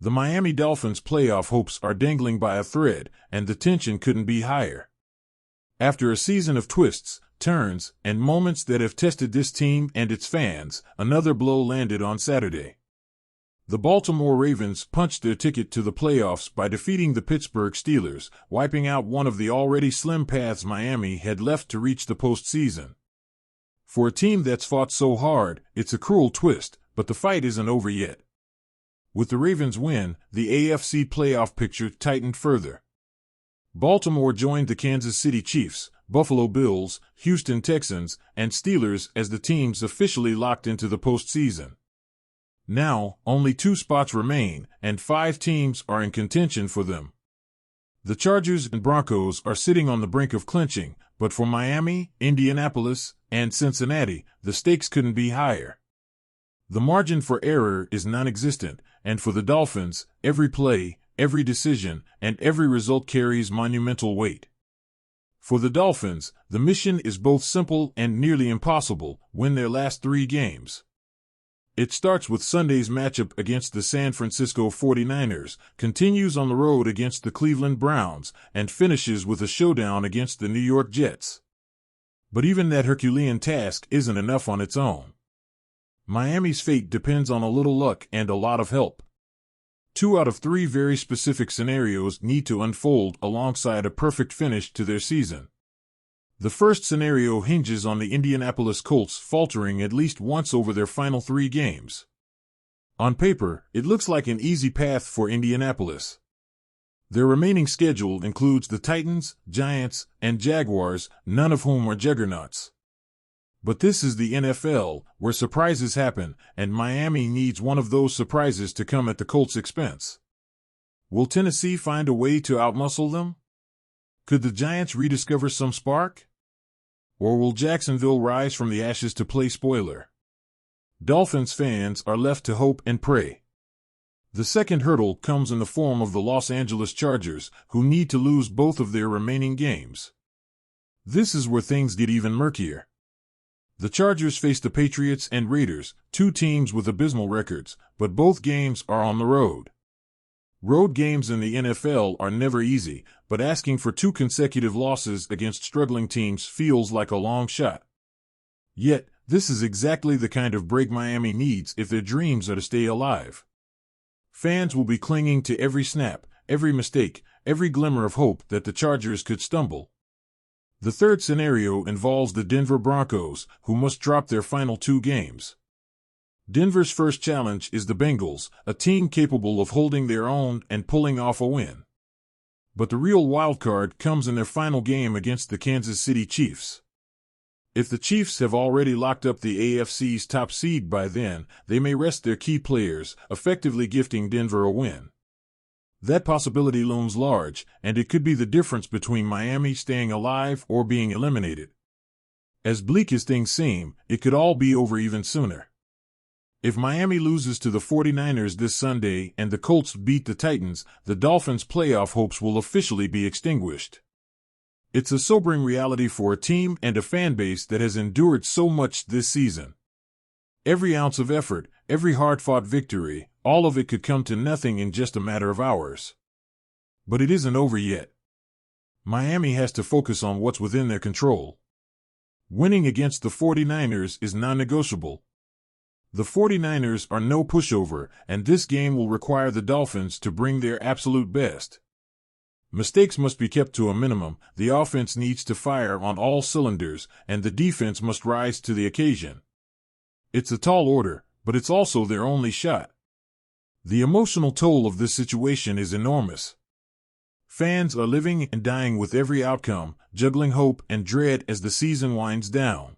The Miami Dolphins' playoff hopes are dangling by a thread, and the tension couldn't be higher. After a season of twists, turns, and moments that have tested this team and its fans, another blow landed on Saturday. The Baltimore Ravens punched their ticket to the playoffs by defeating the Pittsburgh Steelers, wiping out one of the already slim paths Miami had left to reach the postseason. For a team that's fought so hard, it's a cruel twist, but the fight isn't over yet. With the Ravens' win, the AFC playoff picture tightened further. Baltimore joined the Kansas City Chiefs, Buffalo Bills, Houston Texans, and Steelers as the teams officially locked into the postseason. Now, only 2 spots remain, and 5 teams are in contention for them. The Chargers and Broncos are sitting on the brink of clinching, but for Miami, Indianapolis, and Cincinnati, the stakes couldn't be higher. The margin for error is non-existent, and for the Dolphins, every play, every decision, and every result carries monumental weight. For the Dolphins, the mission is both simple and nearly impossible: win their last 3 games. It starts with Sunday's matchup against the San Francisco 49ers, continues on the road against the Cleveland Browns, and finishes with a showdown against the New York Jets. But even that Herculean task isn't enough on its own. Miami's fate depends on a little luck and a lot of help. 2 out of 3 very specific scenarios need to unfold alongside a perfect finish to their season. The first scenario hinges on the Indianapolis Colts faltering at least once over their final 3 games. On paper, it looks like an easy path for Indianapolis. Their remaining schedule includes the Titans, Giants, and Jaguars, none of whom are juggernauts. But this is the NFL, where surprises happen, and Miami needs one of those surprises to come at the Colts' expense. Will Tennessee find a way to outmuscle them? Could the Giants rediscover some spark? Or will Jacksonville rise from the ashes to play spoiler? Dolphins fans are left to hope and pray. The second hurdle comes in the form of the Los Angeles Chargers, who need to lose both of their remaining games. This is where things get even murkier. The Chargers face the Patriots and Raiders, 2 teams with abysmal records, but both games are on the road. Road games in the NFL are never easy, but asking for 2 consecutive losses against struggling teams feels like a long shot. Yet, this is exactly the kind of break Miami needs if their dreams are to stay alive. Fans will be clinging to every snap, every mistake, every glimmer of hope that the Chargers could stumble. The third scenario involves the Denver Broncos, who must drop their final 2 games. Denver's first challenge is the Bengals, a team capable of holding their own and pulling off a win. But the real wildcard comes in their final game against the Kansas City Chiefs. If the Chiefs have already locked up the AFC's top seed by then, they may rest their key players, effectively gifting Denver a win. That possibility looms large, and it could be the difference between Miami staying alive or being eliminated. As bleak as things seem, it could all be over even sooner. If Miami loses to the 49ers this Sunday and the Colts beat the Titans, the Dolphins' playoff hopes will officially be extinguished. It's a sobering reality for a team and a fan base that has endured so much this season. Every ounce of effort, every hard-fought victory, all of it could come to nothing in just a matter of hours. But it isn't over yet. Miami has to focus on what's within their control. Winning against the 49ers is non-negotiable. The 49ers are no pushover, and this game will require the Dolphins to bring their absolute best. Mistakes must be kept to a minimum, the offense needs to fire on all cylinders, and the defense must rise to the occasion. It's a tall order, but it's also their only shot. The emotional toll of this situation is enormous. Fans are living and dying with every outcome, juggling hope and dread as the season winds down.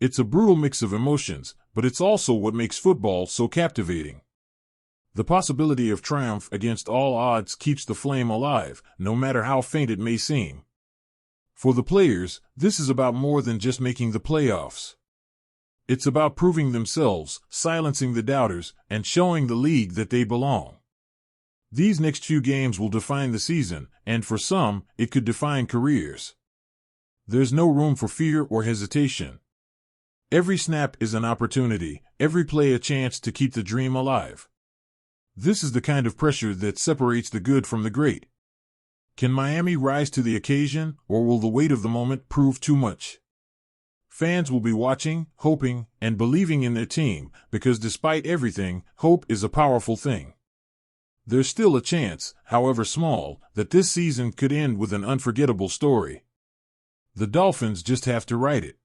It's a brutal mix of emotions, but it's also what makes football so captivating. The possibility of triumph against all odds keeps the flame alive, no matter how faint it may seem. For the players, this is about more than just making the playoffs. It's about proving themselves, silencing the doubters, and showing the league that they belong. These next few games will define the season, and for some, it could define careers. There's no room for fear or hesitation. Every snap is an opportunity, every play a chance to keep the dream alive. This is the kind of pressure that separates the good from the great. Can Miami rise to the occasion, or will the weight of the moment prove too much? Fans will be watching, hoping, and believing in their team, because despite everything, hope is a powerful thing. There's still a chance, however small, that this season could end with an unforgettable story. The Dolphins just have to write it.